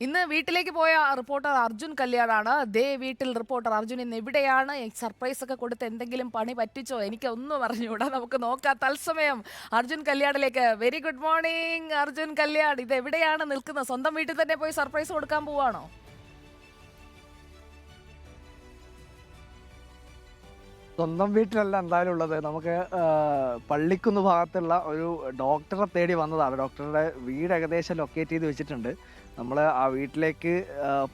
ഇന്ന് വീട്ടിലേക്ക് പോയ റിപ്പോർട്ടർ അർജുൻ കല്യാണാണ്. ദേ വീട്ടിൽ റിപ്പോർട്ടർ അർജുൻ ഇന്ന് എവിടെയാണ്? സർപ്രൈസ് ഒക്കെ കൊടുത്ത് എന്തെങ്കിലും പണി പറ്റിച്ചോ? എനിക്ക് ഒന്നും അറിഞ്ഞൂടാ. നമുക്ക് നോക്കാം തത്സമയം അർജുൻ കല്യാണിലേക്ക്. Very good morning Arjun Kalyan. ഇത് എവിടെയാണ് നിൽക്കുന്നത്? സ്വന്തം വീട്ടിൽ തന്നെ പോയി സർപ്രൈസ് കൊടുക്കാൻ പോവാണോ? സ്വന്തം വീട്ടിലല്ല എന്തായാലും ഉള്ളത്. നമുക്ക് പള്ളിക്കുന്ന് ഭാഗത്തുള്ള ഒരു ഡോക്ടറെ തേടി വന്നതാണ്. ഡോക്ടറുടെ വീട് ഏകദേശം ലൊക്കേറ്റ് ചെയ്ത് വെച്ചിട്ടുണ്ട്. നമ്മൾ ആ വീട്ടിലേക്ക്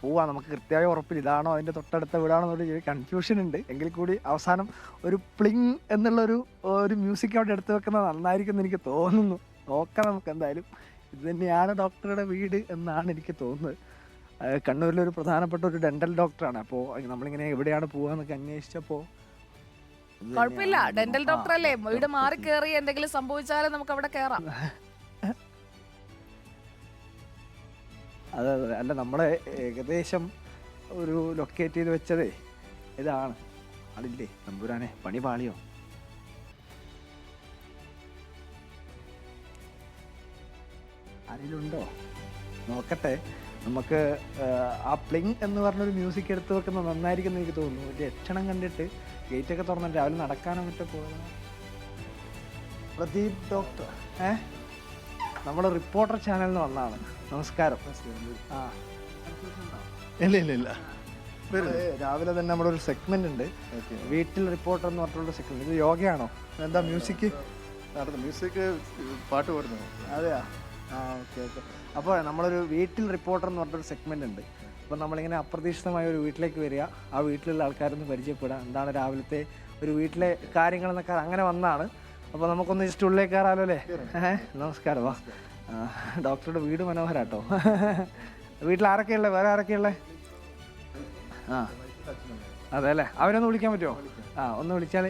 പോവാം. നമുക്ക് കൃത്യമായി ഉറപ്പില്ല ഇതാണോ അതിൻ്റെ തൊട്ടടുത്ത വീടാണോ എന്നൊരു കൺഫ്യൂഷൻ ഉണ്ട്. എങ്കിൽ കൂടി അവസാനം ഒരു പ്ലിങ് എന്നുള്ളൊരു ഒരു മ്യൂസിക് അവിടെ എടുത്തു വെക്കുന്നത് നന്നായിരിക്കും എന്ന് എനിക്ക് തോന്നുന്നു. നോക്കാം നമുക്ക് എന്തായാലും. ഇത് തന്നെയാണ് ഡോക്ടറുടെ വീട് എന്നാണ് എനിക്ക് തോന്നുന്നത്. കണ്ണൂരിലൊരു പ്രധാനപ്പെട്ട ഒരു ഡെൻ്റൽ ഡോക്ടറാണ്. അപ്പോൾ നമ്മളിങ്ങനെ എവിടെയാണ് പോകാമെന്നൊക്കെ അന്വേഷിച്ചപ്പോൾ കുഴപ്പമില്ല, ഡെന്റൽ ഡോക്ടർ അല്ലേ, വീട് മാറി കയറി എന്തെങ്കിലും സംഭവിച്ചാലും നമുക്ക് അവിടെ കയറാം. അതെ അതെ, അല്ല നമ്മളെ ഏകദേശം ഒരു ലൊക്കേറ്റ് ചെയ്ത് വെച്ചതേ ഇതാണ്. ആളില്ലേ നമ്പൂരാനെ, പണി പാളിയോ? ആരെങ്കിലുണ്ടോ നോക്കട്ടെ. നമുക്ക് ആ പ്ലിങ് എന്ന് പറഞ്ഞൊരു മ്യൂസിക് എടുത്ത് വെക്കുന്നത് നന്നായിരിക്കും എനിക്ക് തോന്നുന്നു. ഒരു ലക്ഷണം കണ്ടിട്ട് ഗേറ്റൊക്കെ തുറന്നിട്ട് രാവിലെ നടക്കാനോ മറ്റോ പോകുന്ന പ്രദീപ് ഡോക്ടർ. നമ്മുടെ റിപ്പോർട്ടർ ചാനലിൽ നിന്ന് വന്നതാണ്. നമസ്കാരം. ആ ഇല്ല ഇല്ല ഇല്ല രാവിലെ തന്നെ നമ്മുടെ ഒരു സെഗ്മെന്റ് ഉണ്ട്, വീട്ടിൽ റിപ്പോർട്ടർ എന്ന് പറഞ്ഞിട്ടുള്ള സെഗ്മെന്റ്. ഇത് യോഗയാണോ? എന്താ മ്യൂസിക്? മ്യൂസിക് പാട്ട് പാടുന്നു. അതെയാ? ആ ഓക്കെ ഓക്കെ. അപ്പോൾ നമ്മളൊരു വീട്ടിൽ റിപ്പോർട്ടർ എന്ന് പറഞ്ഞൊരു സെഗ്മെന്റ് ഉണ്ട്. അപ്പോൾ നമ്മളിങ്ങനെ അപ്രതീക്ഷിതമായ ഒരു വീട്ടിലേക്ക് വരിക, ആ വീട്ടിലുള്ള ആൾക്കാരൊന്ന് പരിചയപ്പെടുക, എന്താണ് രാവിലത്തെ ഒരു വീട്ടിലെ കാര്യങ്ങളെന്നൊക്കെ അങ്ങനെ വന്നാണ്. അപ്പോൾ നമുക്കൊന്ന് ജസ്റ്റ് ഉള്ളിലേക്ക് കയറാമല്ലോ അല്ലേ? നമസ്കാരം. വാ. ഡോക്ടറുടെ വീട് മനോഹരാട്ടോ. വീട്ടിൽ ആരൊക്കെയുള്ളത്? വേറെ ആരൊക്കെയുള്ളത്? ആ അതെ അല്ലേ, അവരൊന്ന് വിളിക്കാൻ പറ്റുമോ? ഒന്ന് വിളിച്ചാൽ.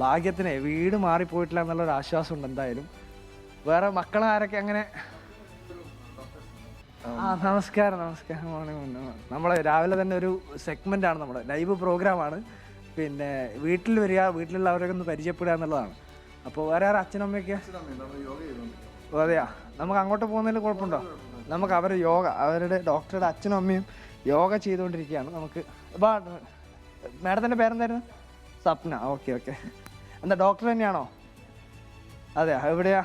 ഭാഗ്യത്തിനെ വീട് മാറിപ്പോയിട്ടില്ല എന്നുള്ളൊരു ആശ്വാസമുണ്ട് എന്തായാലും. വേറെ മക്കൾ ആരൊക്കെ അങ്ങനെ? നമസ്കാരം നമസ്കാരം. നമ്മളെ രാവിലെ തന്നെ ഒരു സെഗ്മെന്റ് ആണ്, നമ്മുടെ ലൈവ് പ്രോഗ്രാമാണ്. പിന്നെ വീട്ടിൽ വരിക, വീട്ടിലുള്ളവരൊക്കെ ഒന്ന് പരിചയപ്പെടുക എന്നുള്ളതാണ്. അപ്പോൾ വേറെ ആരും അച്ഛനമ്മയൊക്കെ? അതെയാ? നമുക്ക് അങ്ങോട്ട് പോകുന്നതിൽ കുഴപ്പമുണ്ടോ? നമുക്ക് അവരുടെ ഡോക്ടറുടെ അച്ഛനും അമ്മയും യോഗ ചെയ്തുകൊണ്ടിരിക്കുകയാണ്. നമുക്ക് മാഡത്തിൻ്റെ പേരെന്തായിരുന്നു? സ്വപ്ന. Okay okay. എന്താ ഡോക്ടർ തന്നെയാണോ? അതെയാ? എവിടെയാ?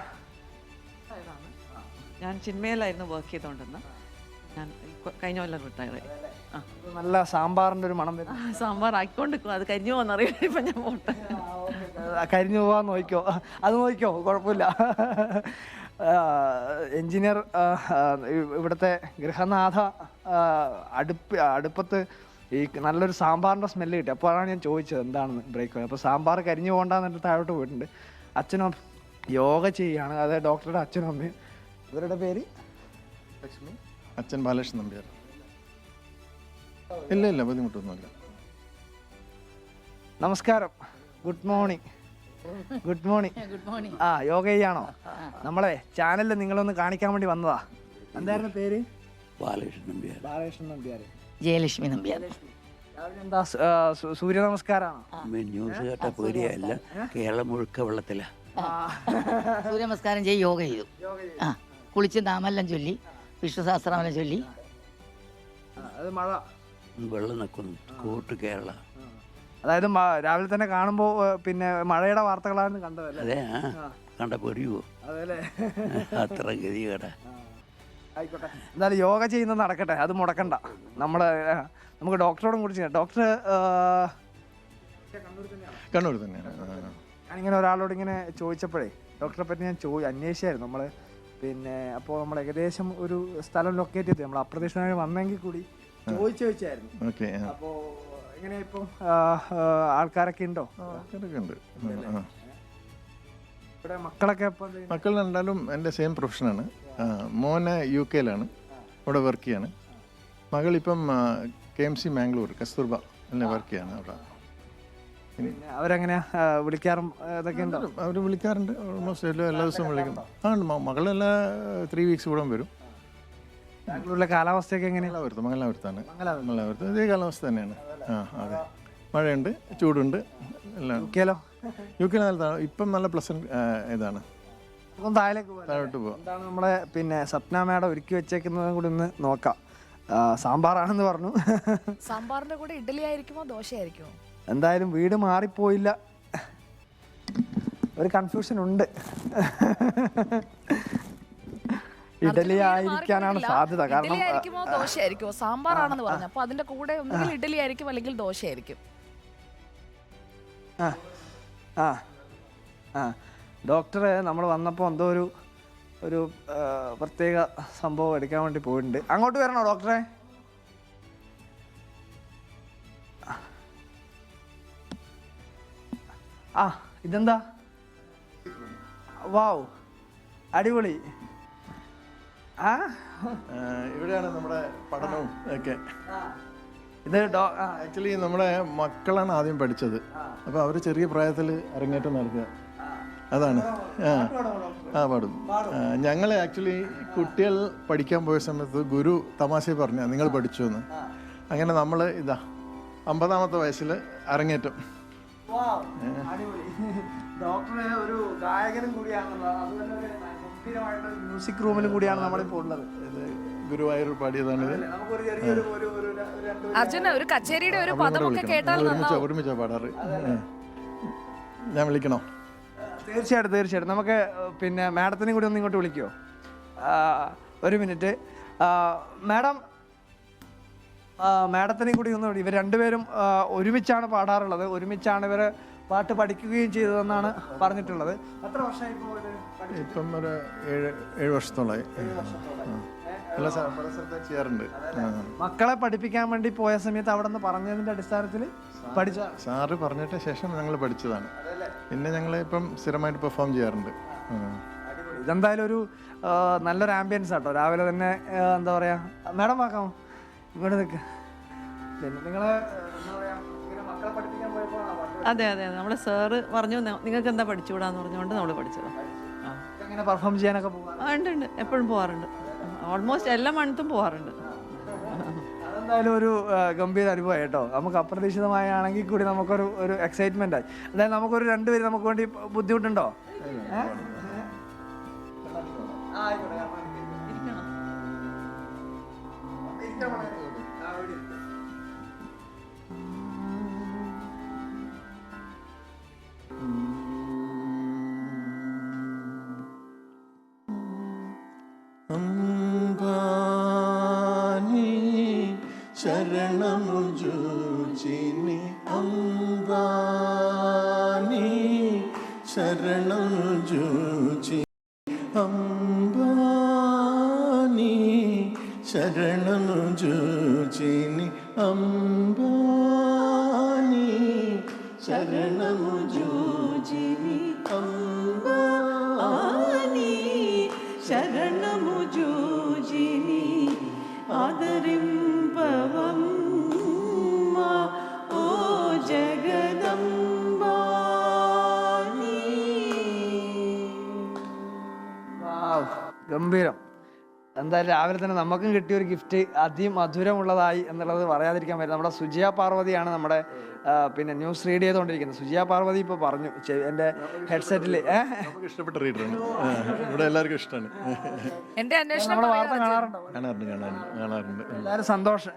ഞാൻ ചിന്മയിലായിരുന്നു വർക്ക് ചെയ്തുകൊണ്ടിരുന്നത്. ഞാൻ കഴിഞ്ഞ കൊല്ലം റിട്ടയർ ആയി. നല്ല സാമ്പാറിൻ്റെ ഒരു മണം വരും. സാമ്പാർ ആക്കിക്കൊണ്ടിരിക്കും, അത് കരിഞ്ഞു പോകുന്നറിയില്ല. ഇപ്പം ഞാൻ പോട്ടെ. കരിഞ്ഞു പോകാൻ നോക്കിക്കോ, അത് നോക്കിക്കോ, കുഴപ്പമില്ല. എൻജിനീയർ ഇവിടുത്തെ ഗൃഹനാഥ അടുപ്പത്ത് ഈ നല്ലൊരു സാമ്പാറിൻ്റെ സ്മെല്ല് കിട്ടി. അപ്പോഴാണ് ഞാൻ ചോദിച്ചത് എന്താണെന്ന് ബ്രേക്ക്. അപ്പോൾ സാമ്പാർ കരിഞ്ഞു പോകണ്ടെന്നിട്ട് താഴോട്ട് പോയിട്ടുണ്ട്. അച്ഛനും യോഗ ചെയ്യുകയാണ്. അതായത് ഡോക്ടറുടെ അച്ഛനും അമ്മയും. ഇവരുടെ പേര് ലക്ഷ്മി, അച്ഛൻ ബാലകൃഷ്ണൻ നമ്പ്യാർ. ഇല്ല ഇല്ല, ബുദ്ധിമുട്ടൊന്നുമില്ല. നമസ്കാരം. Good morning. Good morning. Good morning. Yoga ചെയ്യാണോ? നമ്മളെ ചാനലിൽ നിങ്ങളൊന്ന് കാണിക്കാൻ വേണ്ടി വന്നതാ. എന്തായിരുന്നു പേര്? ബാലകൃഷ്ണൻ നമ്പ്യാർ. ബാലകൃഷ്ണൻ നമ്പ്യാർ. ജയലക്ഷ്മി നമ്പ്യാർ. എന്താ സൂര്യ നമസ്കാരമാണോ? ന്യൂസ് കേട്ട പേടിയല്ല, കേരളം മുഴുക്ക വെള്ളത്തില. സൂര്യ നമസ്കാരം ചെയ്ത് യോഗ ചെയ്തു. ആ കുളിച്ച് നാമെല്ലാം ചൊല്ലി, വിഷ്ണു സഹസ്രനാമം ചൊല്ലി. അത് മഴ വെള്ളം നിൽക്കുന്നു കോട്ട് കേരള. അതായത് രാവിലെ തന്നെ കാണുമ്പോൾ പിന്നെ മഴയുടെ വാർത്തകളാണ് കണ്ടതല്ലേ? അതെ. കണ്ട പേടിയോ? അതെല്ലേ? അത്ര ഗതികേട. ആയിക്കോട്ടെ, എന്തായാലും യോഗ ചെയ്യുന്നത് നടക്കട്ടെ, അത് മുടക്കണ്ട. നമുക്ക് ഡോക്ടറോടും കൂടി ചെയ്യാം. ഡോക്ടർ കണ്ണൂർ തന്നെയാണ്. ഞാനിങ്ങനെ ഒരാളോട് ഇങ്ങനെ ചോദിച്ചപ്പോഴേ ഡോക്ടറെ പറ്റി ഞാൻ അന്വേഷിച്ചായിരുന്നു നമ്മൾ. പിന്നെ അപ്പോൾ നമ്മൾ ഏകദേശം ഒരു സ്ഥലം ലൊക്കേറ്റ് ചെയ്തു. നമ്മൾ അപ്രതീക്ഷിതമായി വന്നെങ്കിൽ കൂടി ചോദിച്ചായിരുന്നു. ഓക്കെ. അപ്പോൾ എങ്ങനെ ഇപ്പം ആൾക്കാരൊക്കെ ഉണ്ടോ? ആൾക്കാരൊക്കെ ഉണ്ട്. ഇവിടെ മക്കളൊക്കെ മക്കൾ രണ്ടാലും എൻ്റെ സെയിം പ്രൊഫഷനാണ്. മോന് UK ഇവിടെ വർക്ക് ചെയ്യാണ്. മകളിപ്പം KMC മാംഗ്ലൂർ കസ്തൂർബ എന്നെ വർക്ക് ചെയ്യാണ് അവിടെ. അവരെങ്ങനെയാ വിളിക്കാറും ഇതൊക്കെ ഉണ്ടോ? അവർ വിളിക്കാറുണ്ട്. ഓൾമോസ്റ്റ് എല്ലാ ദിവസവും വിളിക്കും. മകളെല്ലാം 3 വീക്സ് കൂടെ വരും. ബാംഗ്ലൂരിലെ കാലാവസ്ഥയൊക്കെ എങ്ങനെയാണ്? മംഗലാപുരത്താണ്. ഇതേ കാലാവസ്ഥ തന്നെയാണ്. അതെ, മഴയുണ്ട്, ചൂടുണ്ട്, എല്ലാം. UK നല്ല ഇപ്പം നല്ല പ്ലസന്റ് ഇതാണ്. ഒന്ന് താഴേക്ക് പോകാം. താഴോട്ട് പോവാം. എന്താണ് നമ്മളെ പിന്നെ സ്വപ്ന മേഡം ഒരുക്കി വെച്ചേക്കുന്നതും കൂടി ഒന്ന് നോക്കാം. സാമ്പാറാണെന്ന് പറഞ്ഞു. സാമ്പാറിന്റെ കൂടെ ഇഡ്ഡലി ആയിരിക്കുമോ ദോശ ആയിരിക്കുമോ? എന്തായാലും വീട് മാറിപ്പോയില്ല, ഒരു കൺഫ്യൂഷൻ ഉണ്ട്. ഇഡലി ആയിരിക്കാനാണ് സാധ്യത. കാരണം ഇഡ്ഡലി ആയിരിക്കുമോ ദോശ ആയിരിക്കുമോ? സാമ്പാറാണെന്ന് പറഞ്ഞു, അപ്പൊ അതിന്റെ കൂടെ ഒന്നുകിൽ ഇഡ്ഡലി ആയിരിക്കും അല്ലെങ്കിൽ ദോശ ആയിരിക്കും. ആ ആ ആ ഡോക്ടറെ നമ്മൾ വന്നപ്പോൾ എന്തോ ഒരു പ്രത്യേക സംഭവം എടുക്കാൻ വേണ്ടി പോയിട്ടുണ്ട്. അങ്ങോട്ട് വരണോ ഡോക്ടറെ? ആ ഇതെന്താ? വാവ്, അടിപൊളി. ആ ഇവിടെയാണ് നമ്മുടെ പഠനവും ഒക്കെ. ഇത് ആക്ച്വലി നമ്മുടെ മക്കളാണ് ആദ്യം പഠിച്ചത്. അപ്പോൾ അവർ ചെറിയ പ്രായത്തിൽ അരങ്ങേറ്റം നടത്തുക. അതാണ്. പാടും. ഞങ്ങൾ ആക്ച്വലി കുട്ടികൾ പഠിക്കാൻ പോയ സമയത്ത് ഗുരു തമാശ പറഞ്ഞ നിങ്ങൾ പഠിച്ചു എന്ന്. അങ്ങനെ നമ്മൾ 50-ാമത്തെ വയസ്സിൽ അരങ്ങേറ്റം. ഡോക്ടറെ ഒരു ഗായകനും കൂടിയാണല്ലോ, അതുപോലെ മ്യൂസിക് റൂമിലും കൂടിയാണ് നമ്മളിപ്പോൾ ഉള്ളത്. ഇത് ഗുരുവായൂർ പാടിയതാണിത്. നമുക്കൊരു ചെറിയൊരു അർജുന, ഒരു കച്ചേരിയുടെ ഒരു പദമൊക്കെ കേട്ടാൽ ഒരുമിച്ചാ പാടാറ്. ഞാൻ വിളിക്കണോ? തീർച്ചയായിട്ടും നമുക്ക് പിന്നെ മാഡത്തിനും കൂടി ഒന്ന് ഇങ്ങോട്ട് വിളിക്കുമോ? ഒരു മിനിറ്റ് മാഡം, മാഡത്തിനെയും കൂടി ഒന്ന് ഇവർ രണ്ടുപേരും ഒരുമിച്ചാണ് പാടാറുള്ളത്, ഒരുമിച്ചാണ് ഇവർ പാട്ട് പഠിക്കുകയും ചെയ്തതെന്നാണ് പറഞ്ഞിട്ടുള്ളത്. എത്ര വർഷമായി ഇപ്പം ഒരു 7 വർഷത്തോളമായി. പല സ്ഥലത്ത് ചെയ്യാറുണ്ട്. മക്കളെ പഠിപ്പിക്കാൻ വേണ്ടി പോയ സമയത്ത് അവിടെ നിന്ന് പറഞ്ഞതിന്റെ അടിസ്ഥാനത്തിൽ പഠിച്ച സാറ് പറഞ്ഞിട്ട് ശേഷം ഞങ്ങൾ പഠിച്ചതാണ്. പിന്നെ ഞങ്ങൾ ഇപ്പം സ്ഥിരമായിട്ട് പെർഫോം ചെയ്യാറുണ്ട്. ഇതെന്തായാലും ഒരു നല്ലൊരു ആംബിയൻസ് ആട്ടോ. രാവിലെ തന്നെ എന്താ പറയാ, മാഡം വാക്കാമോ ഇങ്ങോട്ട് നിൽക്കുക. പിന്നെ നിങ്ങള് എന്താ പറയാ, മക്കളെ പഠിപ്പിക്കാൻ പോയപ്പോ അതെ നമ്മുടെ സാറ് പറഞ്ഞു നിങ്ങൾക്ക് എന്താ പഠിച്ചുകൂടാന്ന് പറഞ്ഞുകൊണ്ട് നമ്മൾ പഠിച്ചത്. എങ്ങനെ പെർഫോം ചെയ്യാനൊക്കെ പോകാം? ഉണ്ട്, എപ്പോഴും പോകാറുണ്ട്. ഓൾമോസ്റ്റ് എല്ലാ മൺത്തും പോകാറുണ്ട്. അതെന്തായാലും ഒരു ഗംഭീര അനുഭവമായി കേട്ടോ. നമുക്ക് അപ്രതീക്ഷിതമായാണെങ്കിൽ കൂടി നമുക്കൊരു എക്സൈറ്റ്മെന്റ് ആയി. അതായത് നമുക്കൊരു 2 പേര് നമുക്ക് വേണ്ടി ബുദ്ധിമുട്ടുണ്ടോ? ശരണമു ജൂജിനി അംബാനി, ശരണമു ജൂജി അംബാനി, ശരണമു ജൂജിനി അംബാനി, ശരണമു ജൂജിനി അംബാനി, ശരണമു ജൂജിനി ആദരിംപവം ഓ ജഗദംബാനി. ഗംഭീരം. എന്തായാലും രാവിലെ തന്നെ നമുക്കും കിട്ടിയ ഒരു ഗിഫ്റ്റ് അതിമധുരമുള്ളതായി എന്നുള്ളത് പറയാതിരിക്കാൻ പറ്റും. നമ്മുടെ സുജിയ പാർവതിയാണ് നമ്മുടെ പിന്നെ ന്യൂസ് റീഡ് ചെയ്തുകൊണ്ടിരിക്കുന്നത്. സുജിയ പാർവതി ഇപ്പോൾ പറഞ്ഞു എൻ്റെ ഹെഡ്സെറ്റിൽ ഇഷ്ടപ്പെട്ട റീഡറാണ്. ഇവിടെ എല്ലാവർക്കും ഇഷ്ടമാണ്. എന്റെ അന്വേഷണം നമ്മുടെ വാർത്ത കാണാറുണ്ടോ? കാണാറുണ്ട്. എല്ലാവരും സന്തോഷം.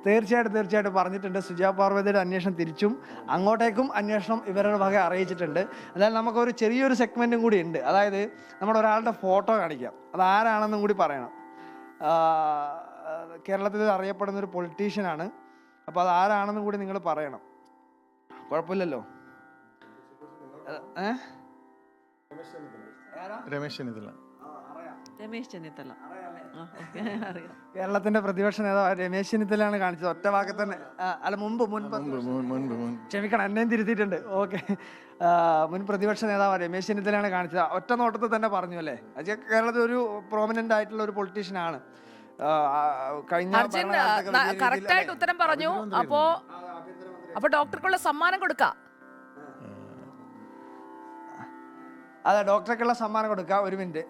തീർച്ചയായിട്ടും പറഞ്ഞിട്ടുണ്ട്. സുജിയ പാർവതിയുടെ അന്വേഷണം തിരിച്ചും അങ്ങോട്ടേക്കും അന്വേഷണം ഇവരുടെ വക അറിയിച്ചിട്ടുണ്ട്. എന്തായാലും നമുക്കൊരു ചെറിയൊരു സെഗ്മെൻറ്റും കൂടി ഉണ്ട്. അതായത് നമ്മുടെ ഒരാളുടെ ഫോട്ടോ കാണിക്കാം, അതാരാണെന്നും കൂടി പറയണം. കേരളത്തിൽ അറിയപ്പെടുന്നൊരു പൊളിറ്റീഷ്യനാണ്. അപ്പോൾ അതാരാണെന്നും കൂടി നിങ്ങൾ പറയണം. കുഴപ്പമില്ലല്ലോ. രമേശ് ചെന്നിത്തല. അറിയാം. കേരളത്തിന്റെ പ്രതിപക്ഷ നേതാവ് രമേശ് ചെന്നിത്തലയാണ് കാണിച്ചത്. ഒറ്റ വാക്കിൽ തന്നെ. അല്ല മുൻപ് ക്ഷമിക്കണം, എന്നെയും തിരുത്തിയിട്ടുണ്ട്. ഓക്കെ, മുൻ പ്രതിപക്ഷ നേതാവ് രമേശ് ചെന്നിത്തലയാണ് കാണിച്ചത്. ഒറ്റ നോട്ടത്തിൽ തന്നെ പറഞ്ഞു അല്ലേ. അത് കേരളത്തിൽ ഒരു പ്രോമിനന്റ് ആയിട്ടുള്ള ഒരു പൊളിറ്റീഷ്യനാണ്. കഴിഞ്ഞ കറക്റ്റ് ആയിട്ട് ഉത്തരം പറഞ്ഞു. അപ്പൊ ഡോക്ടർക്കുള്ള സമ്മാനം കൊടുക്കാം. അതെ, ഡോക്ടർക്കുള്ള സമ്മാനം കൊടുക്കാം. ഒരു മിനിറ്റ്.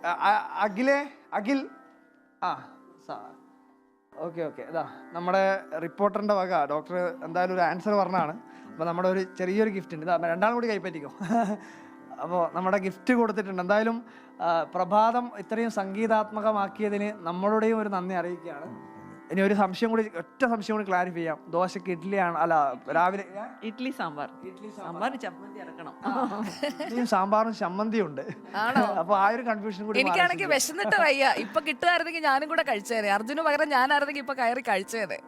അഖിൽ ഓക്കെ ഇതാ നമ്മുടെ റിപ്പോർട്ടറിന്റെ വക ഡോക്ടർ എന്തായാലും ഒരു ആൻസർ പറഞ്ഞാണ്. അപ്പോൾ നമ്മുടെ ഒരു ചെറിയൊരു ഗിഫ്റ്റ് ഉണ്ട്. ഇതാ രണ്ടാളും കൂടി കൈപ്പറ്റിക്കോ. അപ്പോൾ നമ്മുടെ ഗിഫ്റ്റ് കൊടുത്തിട്ടുണ്ട്. എന്തായാലും പ്രഭാതം ഇത്രയും സംഗീതാത്മകമാക്കിയതിന് നമ്മളുടെയും ഒരു നന്ദി അറിയിക്കുകയാണ്. ഇനി ഒരു സംശയം കൂടി, ഒറ്റ സംശയം കൂടി ക്ലാരിഫൈ ചെയ്യാം. ദോശക്ക് ഇഡ്ഡലിയാണ്, അല്ല രാവിലെ ഇഡ്ഡലി സാമ്പാർ, സാമ്പാർ ചമ്മന്തി അരക്കണം. ഇഡ്ഡലിയും സാമ്പാറും ചമ്മന്തിയും ഉണ്ട്. അപ്പൊ ആ ഒരു കൺഫ്യൂഷൻ കൂടി. എനിക്കാണെങ്കിൽ വിശന്നിട്ട് വയ്യ. ഇപ്പൊ കിട്ടുമായിരുന്നെങ്കിൽ ഞാനും കൂടെ കഴിച്ചേനെ. അർജുന് പകരം ഞാനായിരുന്നെങ്കിൽ ഇപ്പൊ കയറി കഴിച്ചേനെ.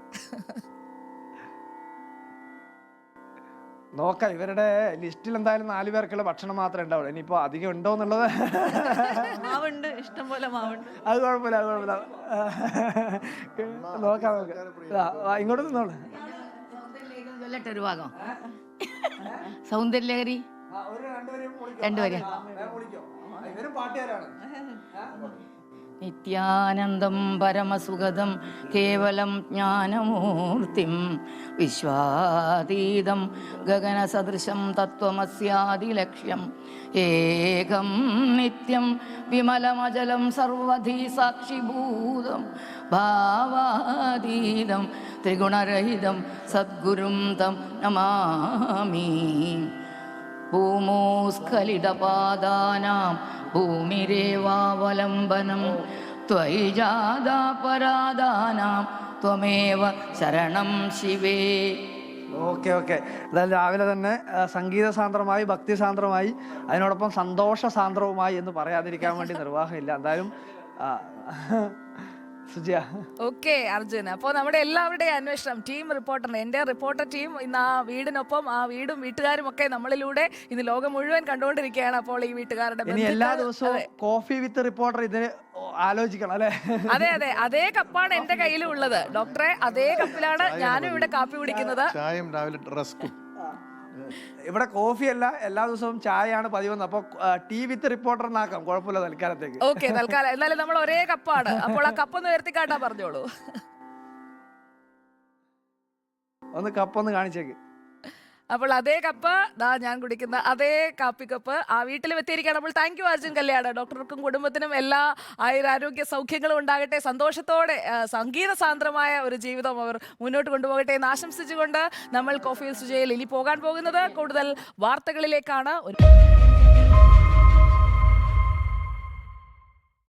നോക്കാം, ഇവരുടെ ലിസ്റ്റിൽ എന്തായാലും 4 പേർക്കുള്ള ഭക്ഷണം മാത്രമേ ഉണ്ടാവുള്ളൂ. ഇനിയിപ്പോ അധികം ഉണ്ടോ എന്നുള്ളത് മാവുണ്ട്, ഇഷ്ടം പോലെ മാവുണ്ട്. അത് കുഴപ്പമില്ല, അത് കുഴപ്പമില്ല. നോക്കാം നോക്കാം. ഇങ്ങോട്ട് നിന്നോളൂ. ചൊല്ലട്ടെ ഒരു ഭാഗം. സൗന്ദര്യലഹരി രണ്ടുപേരും. നിത്യാനന്ദം പരമസുഖദം കേവലം ജ്ഞാനമൂർത്തിം വിശ്വാതീതം ഗഗനസദൃശം തത്വമസ്യാദിലക്ഷ്യം ഏകം നിത്യം വിമലമജലം സർവധി സാക്ഷിഭൂതം ഭാവാതീതം ത്രിഗുണരഹിതം സദ്ഗുരും തം നമാമി. ഭൂമോസ്ഖലിതപാദാനാം ഭൂമിരേവാവലംബനം ത്വയി ജാതാപരാധാനാം ത്വമേവ ശരണം ശിവേ. Okay okay. എന്തായാലും രാവിലെ തന്നെ സംഗീത സാന്ദ്രമായി, ഭക്തി സാന്ദ്രമായി, അതിനോടൊപ്പം സന്തോഷ സാന്ദ്രവുമായി എന്ന് പറയാതിരിക്കാൻ വേണ്ടി നിർവാഹമില്ല. എന്തായാലും സുജിയ. ഓക്കെ അർജുൻ, അപ്പോൾ നമ്മുടെ എല്ലാവരുടെയും അന്വേഷണം ടീം റിപ്പോർട്ടറിന്, എൻ്റെ റിപ്പോർട്ടർ ടീം ഇന്ന് ആ വീടിനൊപ്പം, ആ വീടും വീട്ടുകാരും ഒക്കെ നമ്മളിലൂടെ ഇന്ന് ലോകം മുഴുവൻ കണ്ടുകൊണ്ടിരിക്കുകയാണ്. അപ്പോൾ ഈ വീട്ടുകാരുടെ ഇനി എല്ലാ ദിവസവും കോഫി വിത്ത് റിപ്പോർട്ടർ ഇതിന് ആലോചിക്കണം അല്ലെ? അതെ അതെ, അതേ കപ്പാണ് എന്റെ കയ്യിലും ഉള്ളത് ഡോക്ടറെ. അതേ കപ്പിലാണ് ഞാനും ഇവിടെ കാപ്പി കുടിക്കുന്നത്. ചായയും രാവിലെ റസ്കും. ഇവിടെ കോഫിയല്ല, എല്ലാ ദിവസവും ചായയാണ് പതിവെന്ന്. അപ്പൊ ടീ വിത്ത് റിപ്പോർട്ടർ എന്നാക്കാം, കുഴപ്പമില്ല തൽക്കാലത്തേക്ക്. ഓക്കെ, തൽക്കാലം എന്നാലും നമ്മൾ ഒരേ കപ്പാണ്. അപ്പോൾ ആ കപ്പൊന്ന് ഉയർത്തിക്കാട്ടാ പറഞ്ഞോളൂ. ഒന്ന് കപ്പൊന്ന് കാണിച്ചേക്ക്. അപ്പോൾ അതേ കപ്പ് ദാ ഞാൻ കുടിക്കുന്ന അതേ കാപ്പി കപ്പ് ആ വീട്ടിൽ എത്തിയിരിക്കുകയാണ്. അപ്പോൾ താങ്ക് യു അർജുൻ കല്യാട്. ഡോക്ടർക്കും കുടുംബത്തിനും എല്ലാ ആയുരാരോഗ്യ സൗഖ്യങ്ങളും ഉണ്ടാകട്ടെ. സന്തോഷത്തോടെ സംഗീത സാന്ദ്രമായ ഒരു ജീവിതം അവർ മുന്നോട്ട് കൊണ്ടുപോകട്ടെ എന്ന് ആശംസിച്ചുകൊണ്ട് നമ്മൾ കോഫി വിത്ത് സുജയിൽ ഇനി പോകാൻ പോകുന്നത് കൂടുതൽ വാർത്തകളിലേക്കാണ്.